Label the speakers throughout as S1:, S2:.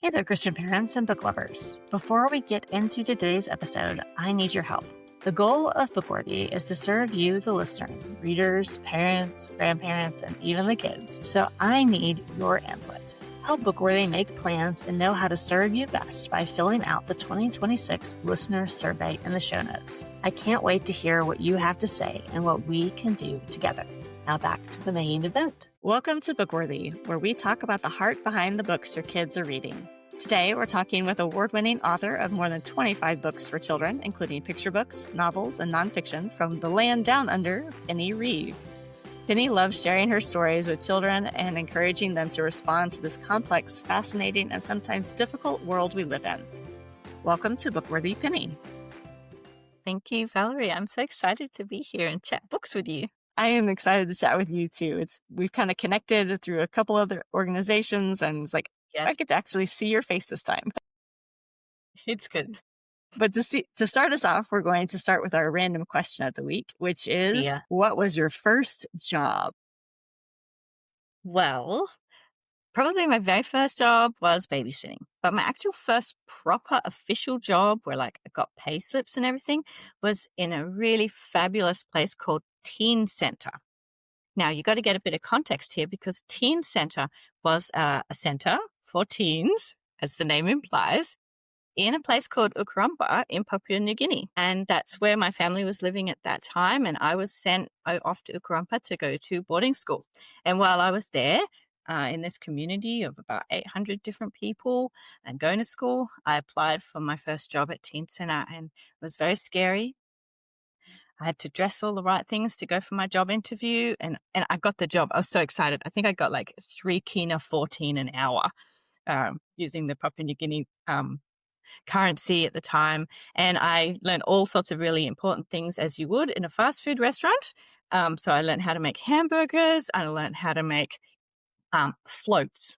S1: Hey there, Christian parents and book lovers. Before we get into today's episode, I need your help. The goal of Bookworthy is to serve you, the listener, readers, parents, grandparents, and even the kids. So I need your input. Help Bookworthy make plans and know how to serve you best by filling out the 2026 listener survey in the show notes. I can't wait to hear what you have to say and what we can do together. Now back to the main event. Welcome to Bookworthy, where we talk about the heart behind the books your kids are reading. Today, we're talking with award-winning author of more than 25 books for children, including picture books, novels, and nonfiction from the land down under, Penny Reeve. Penny loves sharing her stories with children and encouraging them to respond to this complex, fascinating, and sometimes difficult world we live in. Welcome to Bookworthy, Penny.
S2: Thank you, Valerie. I'm so excited to be here and chat books with you.
S1: I am excited to chat with you too. We've kind of connected through a couple other organizations, and it's like,
S2: Yes.
S1: I get to actually see your face this time.
S2: It's good.
S1: But to start us off, we're going to start with our random question of the week, which is, What was your first job?
S2: Well, probably my very first job was babysitting. But my actual first proper official job where I got pay slips and everything was in a really fabulous place called Teen Center. Now, you got to get a bit of context here because Teen Center was a center for teens, as the name implies, in a place called Ukarumpa in Papua New Guinea. And that's where my family was living at that time. And I was sent off to Ukarumpa to go to boarding school. And while I was there, in this community of about 800 different people and going to school, I applied for my first job at Teen Center, and it was very scary. I had to dress all the right things to go for my job interview, and I got the job. I was so excited. I think I got 3 kina 14 an hour using the Papua New Guinea currency at the time. And I learned all sorts of really important things, as you would in a fast food restaurant. So I learned how to make hamburgers. I learned how to make floats,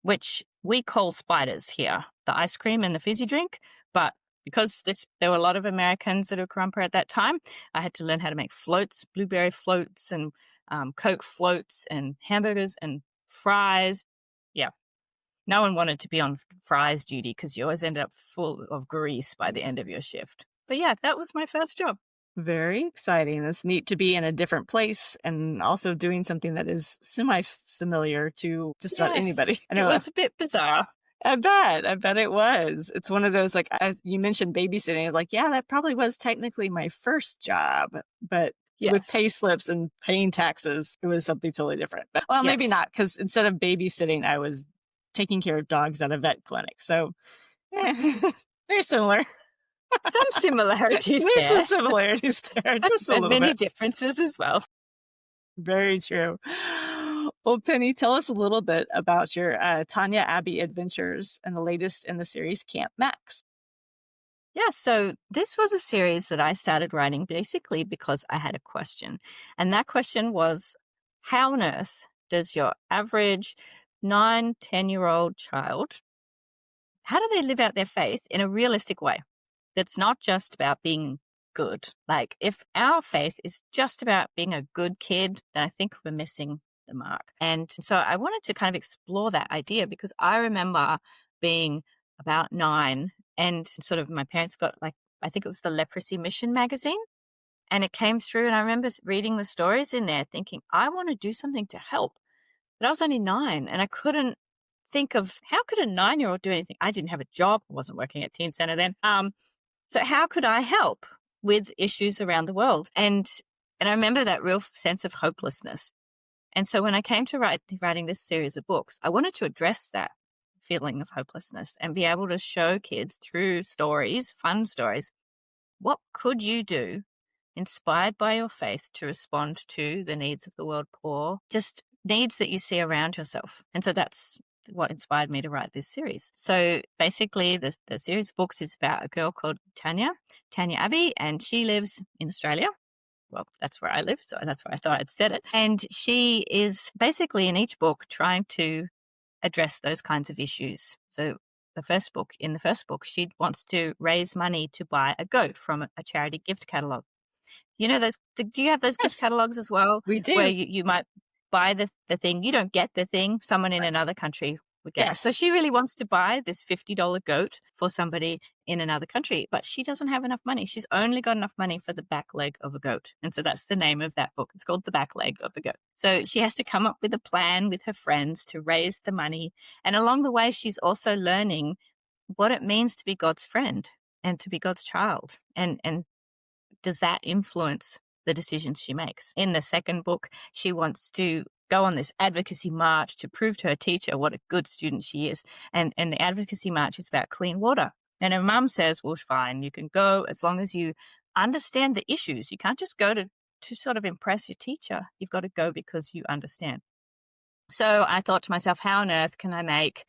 S2: which we call spiders here, the ice cream and the fizzy drink. But because there were a lot of Americans at Ukarumpa at that time, I had to learn how to make floats, blueberry floats and Coke floats and hamburgers and fries. Yeah. No one wanted to be on fries duty because you always ended up full of grease by the end of your shift. But yeah, that was my first job.
S1: Very exciting. It's neat to be in a different place and also doing something that is semi-familiar to just about anybody. I know
S2: it was a bit bizarre.
S1: I bet it was. It's one of those, as you mentioned, babysitting, that probably was technically my first job, but with pay slips and paying taxes, it was something totally different. Well, maybe not, because instead of babysitting, I was taking care of dogs at a vet clinic. So very similar.
S2: Some similarities there.
S1: There's some similarities there, just a little bit.
S2: Many differences as well.
S1: Very true. Well, Penny, tell us a little bit about your Tanya Abbey adventures and the latest in the series, Camp Max.
S2: Yeah, so this was a series that I started writing basically because I had a question. And that question was, how on earth does your average 9, 10-year-old child, how do they live out their faith in a realistic way? That's not just about being good. If our faith is just about being a good kid, then I think we're missing the mark. And so I wanted to kind of explore that idea because I remember being about 9 and sort of my parents got I think it was the Leprosy Mission magazine, and it came through and I remember reading the stories in there thinking, I want to do something to help. But I was only 9 and I couldn't think of how could a 9-year-old do anything? I didn't have a job. I wasn't working at Teen Center then. So how could I help with issues around the world? And I remember that real sense of hopelessness. And so when I came to writing this series of books, I wanted to address that feeling of hopelessness and be able to show kids through stories, fun stories, what could you do inspired by your faith to respond to the needs of the world poor, just needs that you see around yourself. And so that's what inspired me to write this series. So basically the series of books is about a girl called Tanya Abbey, and she lives in Australia. Well, that's where I live, so that's why I thought I'd said it. And she is basically in each book trying to address those kinds of issues. So in the first book, she wants to raise money to buy a goat from a charity gift catalogue. You know, do you have those gift catalogues as well?
S1: We do.
S2: Where you might buy the thing. You don't get the thing. Someone in another country would get us. So
S1: Yes.
S2: she really wants to buy this $50 goat for somebody in another country, but she doesn't have enough money. She's only got enough money for the back leg of a goat. And so that's the name of that book. It's called The Back Leg of a Goat. So she has to come up with a plan with her friends to raise the money. And along the way, she's also learning what it means to be God's friend and to be God's child. And does that influence the decisions she makes? In the second book, she wants to go on this advocacy march to prove to her teacher what a good student she is. And the advocacy march is about clean water. And her mum says, well, fine, you can go as long as you understand the issues. You can't just go to sort of impress your teacher. You've got to go because you understand. So I thought to myself, how on earth can I make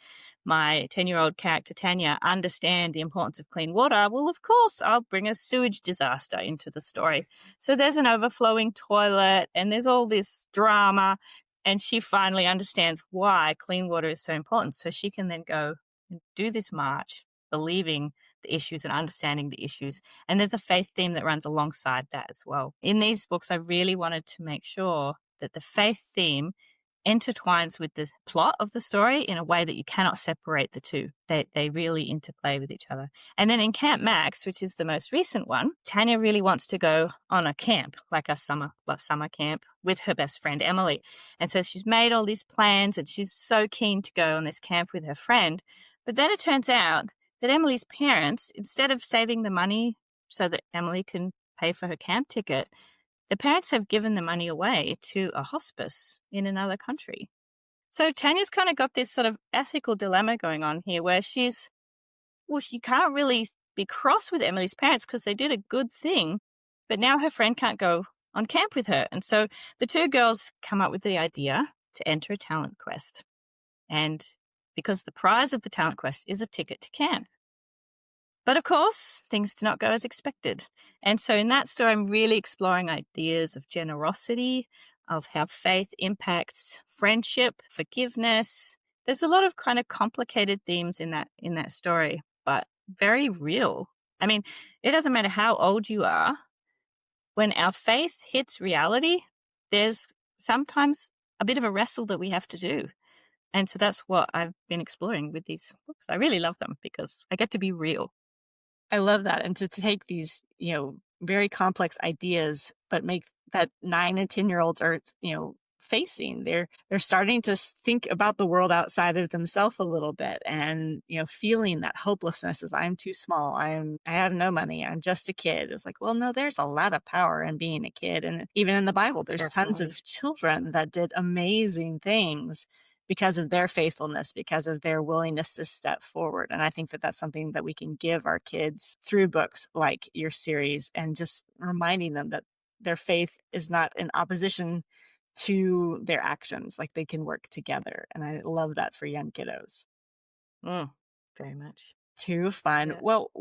S2: my 10-year-old character, Tanya, understand the importance of clean water? Well, of course, I'll bring a sewage disaster into the story. So there's an overflowing toilet and there's all this drama. And she finally understands why clean water is so important. So she can then go and do this march, believing the issues and understanding the issues. And there's a faith theme that runs alongside that as well. In these books, I really wanted to make sure that the faith theme intertwines with the plot of the story in a way that you cannot separate the two. They really interplay with each other. And then in Camp Max, which is the most recent one, Tanya really wants to go on a camp, like a summer camp with her best friend, Emily. And so she's made all these plans and she's so keen to go on this camp with her friend. But then it turns out that Emily's parents, instead of saving the money so that Emily can pay for her camp ticket, the parents have given the money away to a hospice in another country. So Tanya's kind of got this sort of ethical dilemma going on here where she can't really be cross with Emily's parents because they did a good thing, but now her friend can't go on camp with her. And so the two girls come up with the idea to enter a talent quest. And because the prize of the talent quest is a ticket to camp. But of course, things do not go as expected. And so in that story, I'm really exploring ideas of generosity, of how faith impacts friendship, forgiveness. There's a lot of kind of complicated themes in that story, but very real. I mean, it doesn't matter how old you are. When our faith hits reality, there's sometimes a bit of a wrestle that we have to do. And so that's what I've been exploring with these books. I really love them because I get to be real.
S1: I love that. And to take these, very complex ideas, but make that 9 and 10-year-olds are, facing. They're starting to think about the world outside of themselves a little bit and, feeling that hopelessness is I'm too small. I have no money. I'm just a kid. It's like, well, no, there's a lot of power in being a kid. And even in the Bible, there's tons of children that did amazing things because of their faithfulness, because of their willingness to step forward. And I think that that's something that we can give our kids through books like your series and just reminding them that their faith is not in opposition to their actions, like they can work together. And I love that for young kiddos.
S2: Very much.
S1: Too fun. Yeah. Well,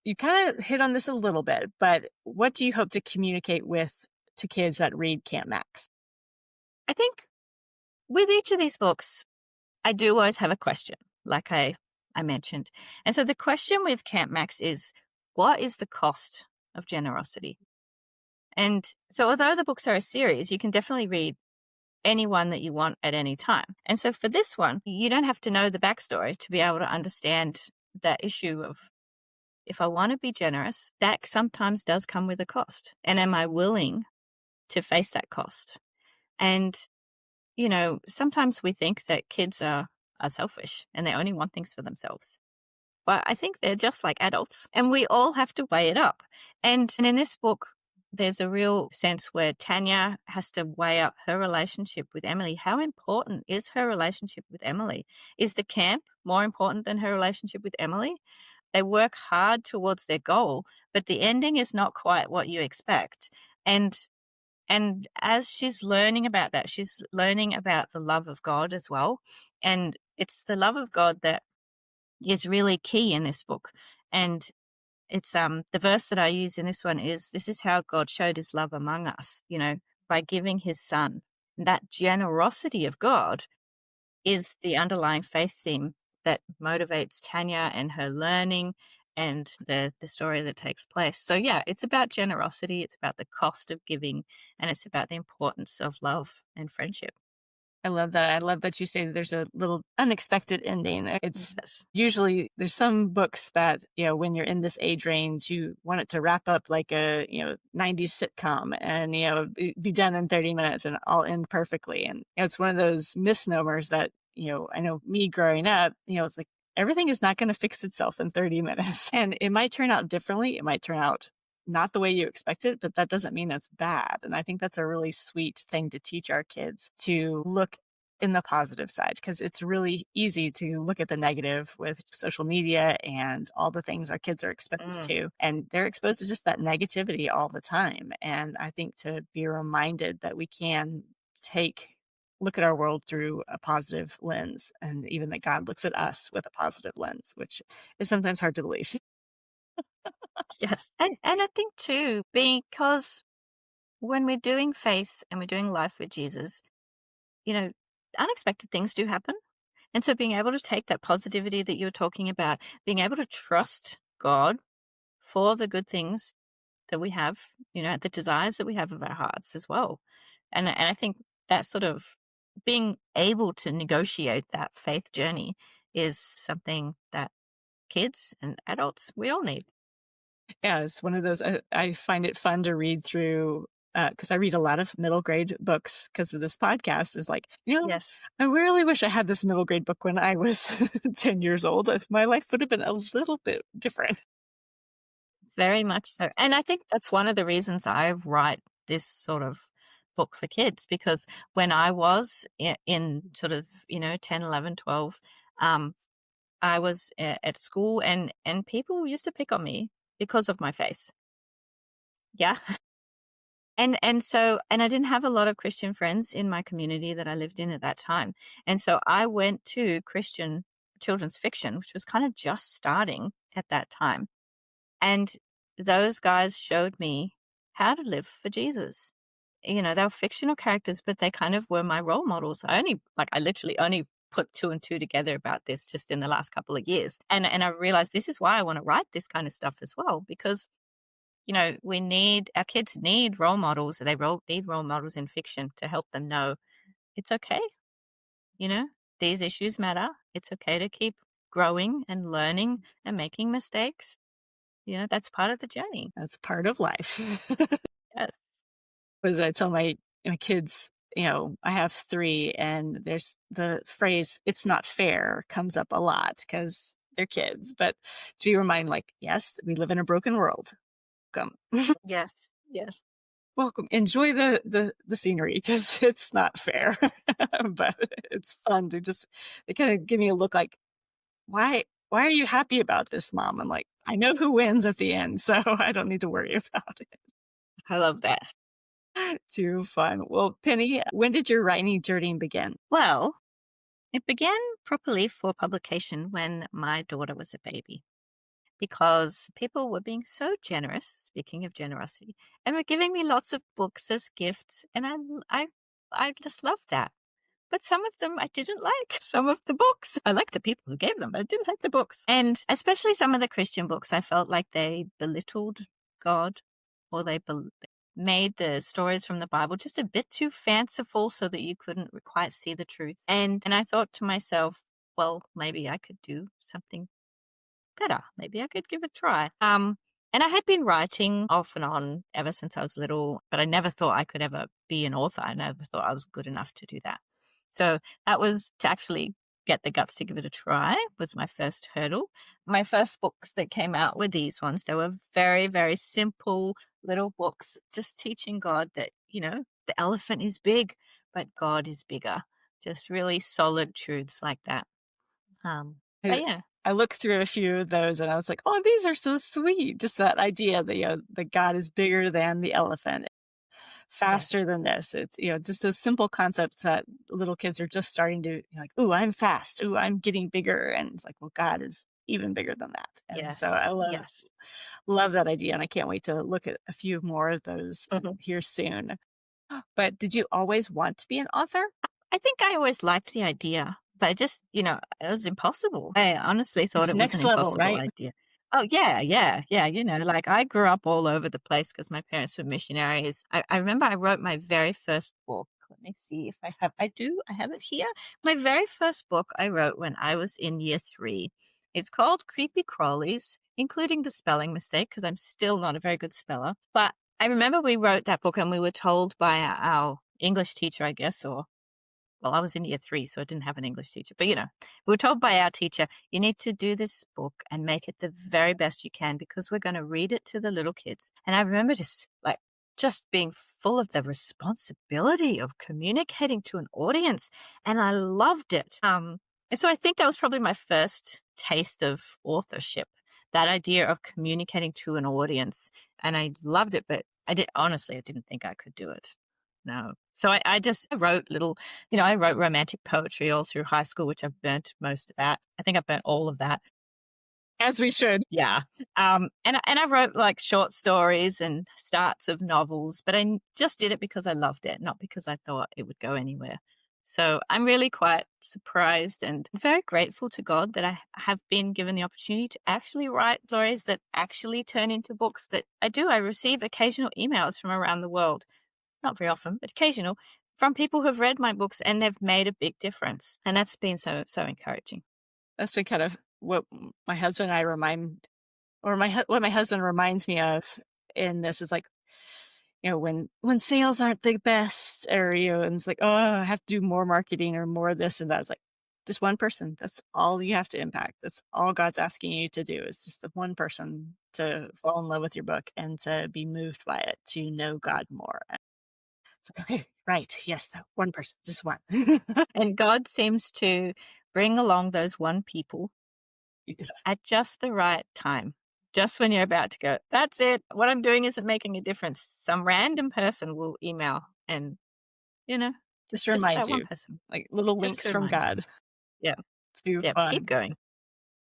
S1: you kind of hit on this a little bit, but what do you hope to communicate to kids that read Camp Max?
S2: I think with each of these books, I do always have a question, like I mentioned. And so the question with Camp Max is, what is the cost of generosity? And so although the books are a series, you can definitely read any one that you want at any time. And so for this one, you don't have to know the backstory to be able to understand that issue of, if I want to be generous, that sometimes does come with a cost. And am I willing to face that cost? And sometimes we think that kids are selfish and they only want things for themselves. But I think they're just like adults and we all have to weigh it up. And in this book, there's a real sense where Tanya has to weigh up her relationship with Emily. How important is her relationship with Emily? Is the camp more important than her relationship with Emily? They work hard towards their goal, but the ending is not quite what you expect. And as she's learning about that, she's learning about the love of God as well. And it's the love of God that is really key in this book. And it's the verse that I use in this one is, this is how God showed his love among us, by giving his son. And that generosity of God is the underlying faith theme that motivates Tanya and her learning and the story that takes place. So yeah, it's about generosity, it's about the cost of giving, and it's about the importance of love and friendship.
S1: I love that. I love that you say that there's a little unexpected ending. It's
S2: Yes.
S1: usually there's some books that, when you're in this age range, you want it to wrap up like a, 90s sitcom and, be done in 30 minutes and all end perfectly. And it's one of those misnomers that, I know me growing up, it's like everything is not going to fix itself in 30 minutes. And it might turn out differently. It might turn out not the way you expected, but that doesn't mean that's bad. And I think that's a really sweet thing to teach our kids, to look in the positive side, because it's really easy to look at the negative with social media and all the things our kids are exposed to. And they're exposed to just that negativity all the time. And I think to be reminded that we can look at our world through a positive lens, and even that God looks at us with a positive lens, which is sometimes hard to believe.
S2: Yes. And I think too, because when we're doing faith and we're doing life with Jesus, unexpected things do happen. And so being able to take that positivity that you're talking about, being able to trust God for the good things that we have, the desires that we have of our hearts as well. And I think that sort of being able to negotiate that faith journey is something that kids and adults, we all need.
S1: Yeah, it's one of those. I find it fun to read through, because I read a lot of middle grade books because of this podcast. It was like,
S2: Yes.
S1: I really wish I had this middle grade book when I was 10 years old. My life would have been a little bit different.
S2: Very much so. And I think that's one of the reasons I write this sort of book for kids, because when I was in sort of, 10, 11, 12, I was at school and people used to pick on me because of my faith. Yeah. And I didn't have a lot of Christian friends in my community that I lived in at that time. And so I went to Christian children's fiction, which was kind of just starting at that time. And those guys showed me how to live for Jesus. They were fictional characters, but they kind of were my role models. I literally only put two and two together about this just in the last couple of years. And I realized this is why I want to write this kind of stuff as well, because, our kids need role models. They need role models in fiction to help them know it's okay. These issues matter. It's okay to keep growing and learning and making mistakes. That's part of the journey.
S1: That's part of life.
S2: Yes.
S1: As I tell my kids, I have 3, and there's the phrase "it's not fair" comes up a lot because they're kids. But to be reminded, like, yes, we live in a broken world. Welcome.
S2: Yes. Yes.
S1: Welcome. Enjoy the scenery, because it's not fair. But it's fun to they kind of give me a look like, why are you happy about this, Mom? I'm like, I know who wins at the end, so I don't need to worry about it.
S2: I love that.
S1: Too fun. Well, Penny, when did your writing journey begin?
S2: Well, it began properly for publication when my daughter was a baby, because people were being so generous, speaking of generosity, and were giving me lots of books as gifts. And I just loved that. But some of them I didn't like. Some of the books, I liked the people who gave them, but I didn't like the books. And especially some of the Christian books, I felt like they belittled God, or they made the stories from the Bible just a bit too fanciful so that you couldn't quite see the truth. And I thought to myself, well, maybe I could do something better. Maybe I could give it a try. And I had been writing off and on ever since I was little, but I never thought I could ever be an author. I never thought I was good enough to do that. So that was to actually get the guts to give it a try was my first hurdle. My first books that came out were these ones. They were very, very simple little books, just teaching God that, the elephant is big, but God is bigger. Just really solid truths like that. But yeah.
S1: I looked through a few of those and I was like, oh, these are so sweet. Just that idea that, that God is bigger than the elephant, faster than this. It's, just those simple concepts that little kids are just starting to like, ooh, I'm fast. Ooh, I'm getting bigger. And it's like, well, God is even bigger than that. And so I love that idea. And I can't wait to look at a few more of those here soon. But did you always want to be an author?
S2: I think I always liked the idea, but it just, it was impossible. I honestly thought it was an impossible idea. Oh, yeah. Like I grew up all over the place because my parents were missionaries. I remember I wrote my very first book. Let me see if I have. I have it here. My very first book I wrote when I was in year 3. It's called Creepy Crawlies, including the spelling mistake, because I'm still not a very good speller. But I remember we wrote that book and we were told by our English teacher, I guess, or well, I was in year 3, so I didn't have an English teacher. But, we were told by our teacher, you need to do this book and make it the very best you can because we're going to read it to the little kids. And I remember just being full of the responsibility of communicating to an audience. And I loved it. And so I think that was probably my first taste of authorship, that idea of communicating to an audience. And I loved it, but I didn't think I could do it. No. So I just wrote I wrote romantic poetry all through high school, which I've burnt most of that. I think I've burnt all of that.
S1: As we should.
S2: Yeah. And I wrote like short stories and starts of novels, but I just did it because I loved it, not because I thought it would go anywhere. So I'm really quite surprised and very grateful to God that I have been given the opportunity to actually write stories that actually turn into books that I do. I receive occasional emails from around the world. Not very often, but occasional, from people who have read my books and they've made a big difference. And that's been so encouraging.
S1: That's been kind of what my husband and I what my husband reminds me of in this is like, when sales aren't the best, or, and it's like, oh, I have to do more marketing or more this and that. It's like, just one person. That's all you have to impact. That's all God's asking you to do, is just the one person to fall in love with your book and to be moved by it, to know God more. It's like, okay, right. Yes, that one person, just one.
S2: And God seems to bring along those one people at just the right time. Just when you're about to go, that's it. What I'm doing isn't making a difference. Some random person will email and,
S1: just remind
S2: that
S1: you,
S2: one person.
S1: like little winks from God.
S2: Yeah.
S1: Fun.
S2: Keep going.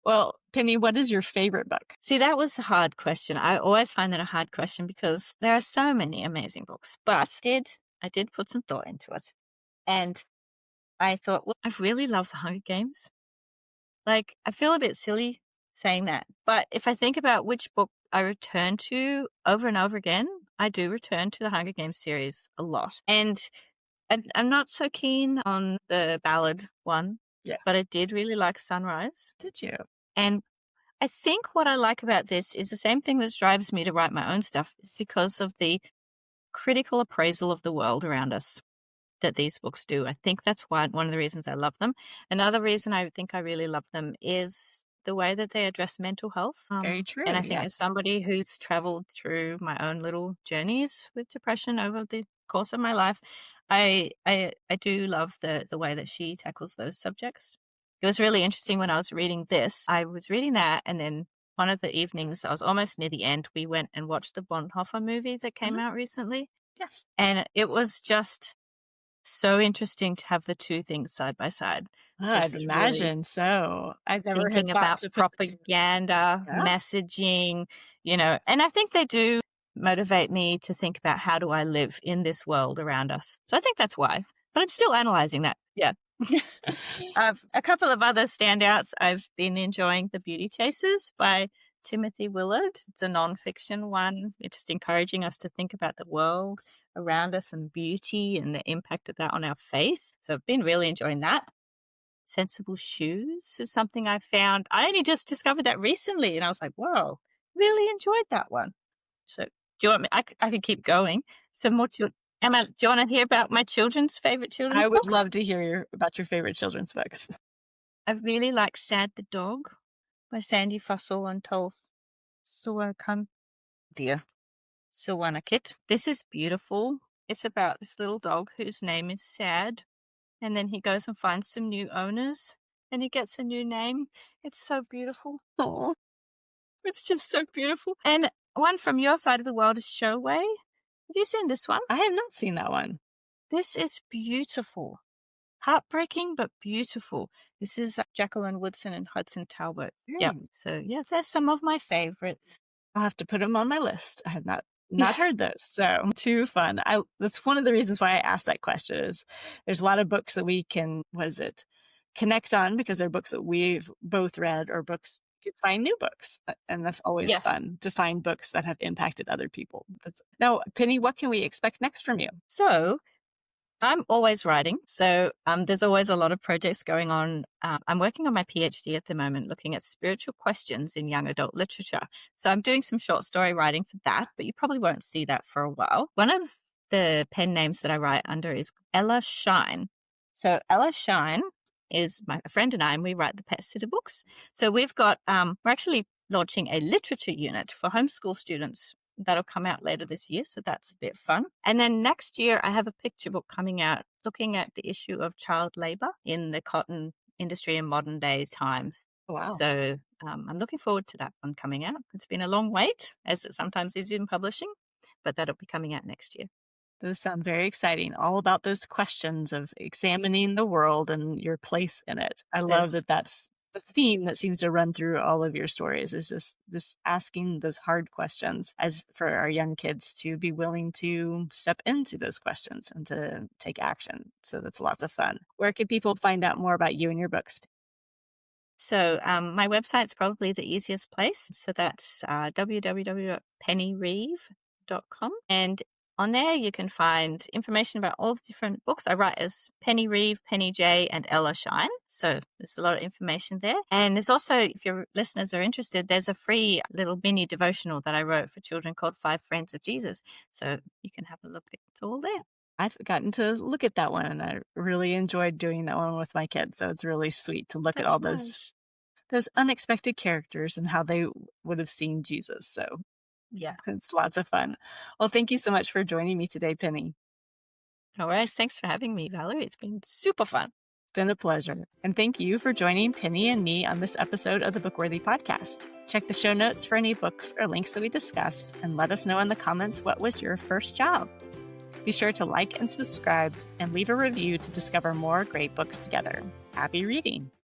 S1: Well, Penny, what is your favorite book?
S2: See, that was a hard question. I always find that a hard question because there are so many amazing books, but I did put some thought into it. And I thought, well, I really love the Hunger Games. Like, I feel a bit silly saying that, but if I think about which book I return to over and over again, I do return to the Hunger Games series a lot. And I'm not so keen on the ballad one, but I did really like Sunrise.
S1: Did you?
S2: And I think what I like about this is the same thing that drives me to write my own stuff. It's because of the critical appraisal of the world around us that these books do. I think that's one of the reasons I love them. Another reason I think I really love them is the way that they address mental health.
S1: Very true.
S2: And I think as somebody who's traveled through my own little journeys with depression over the course of my life, I do love the way that she tackles those subjects. It was really interesting when I was reading this. I was reading that, and then one of the evenings, I was almost near the end, we went and watched the Bonhoeffer movie that came out recently.
S1: Yes.
S2: And it was just so interesting to have the two things side by side.
S1: I'd imagine so. I've never
S2: thinking about propaganda, messaging, and I think they do motivate me to think about how do I live in this world around us. So I think that's why. But I'm still analyzing that. Yeah. A couple of other standouts. I've been enjoying The Beauty Chasers by Timothy Willard. It's a nonfiction one. It's just encouraging us to think about the world around us and beauty and the impact of that on our faith. So I've been really enjoying that. Sensible Shoes is something I found. I only just discovered that recently, and I was like, whoa, really enjoyed that one. So do you want me? I can keep going. Some more Emma, do you want to hear about my favorite children's books?
S1: I would love to hear about your favorite children's books.
S2: I really like Sad the Dog by Sandy Fussell and Tol Silwanakit. This is beautiful. It's about this little dog whose name is Sad, and then he goes and finds some new owners, and he gets a new name. It's so beautiful.
S1: Oh,
S2: it's just so beautiful. And one from your side of the world is Showway. Have you seen this one?
S1: I have not seen that one.
S2: This is beautiful. Heartbreaking, but beautiful. This is Jacqueline Woodson and Hudson Talbot. Yeah. So, there's some of my favorites.
S1: I'll have to put them on my list. I have not heard those. So too fun. That's one of the reasons why I asked that question is there's a lot of books that we can, connect on because they're books that we've both read or books you find new books. And that's always fun to find books that have impacted other people. Now, Penny, what can we expect next from you?
S2: So I'm always writing. So there's always a lot of projects going on. I'm working on my PhD at the moment, looking at spiritual questions in young adult literature. So I'm doing some short story writing for that, but you probably won't see that for a while. One of the pen names that I write under is Ella Shine. So Ella Shine is my friend and I, and we write the Pet Sitter books. So we've got, we're actually launching a literature unit for homeschool students that'll come out later this year. So that's a bit fun. And then next year, I have a picture book coming out looking at the issue of child labor in the cotton industry in modern day times.
S1: Wow.
S2: So I'm looking forward to that one coming out. It's been a long wait, as it sometimes is in publishing, but that'll be coming out next year.
S1: Those sound very exciting. All about those questions of examining the world and your place in it. I love that that's the theme that seems to run through all of your stories, is just this asking those hard questions, as for our young kids to be willing to step into those questions and to take action. So that's lots of fun. Where can people find out more about you and your books?
S2: So my website's probably the easiest place. So that's www.pennyreeve.com. And on there, you can find information about all the different books. I write as Penny Reeve, Penny J, and Ella Shine. So there's a lot of information there. And there's also, if your listeners are interested, there's a free little mini devotional that I wrote for children called 5 Friends of Jesus. So you can have a look. It's all there.
S1: I've gotten to look at that one, and I really enjoyed doing that one with my kids. So it's really sweet to look at all those unexpected characters and how they would have seen Jesus. So
S2: yeah,
S1: it's lots of fun. Well, thank you so much for joining me today, Penny.
S2: All right. Thanks for having me, Valerie. It's been super fun.
S1: It's been a pleasure. And thank you for joining Penny and me on this episode of the Bookworthy podcast. Check the show notes for any books or links that we discussed, and let us know in the comments what was your first job. Be sure to like and subscribe and leave a review to discover more great books together. Happy reading!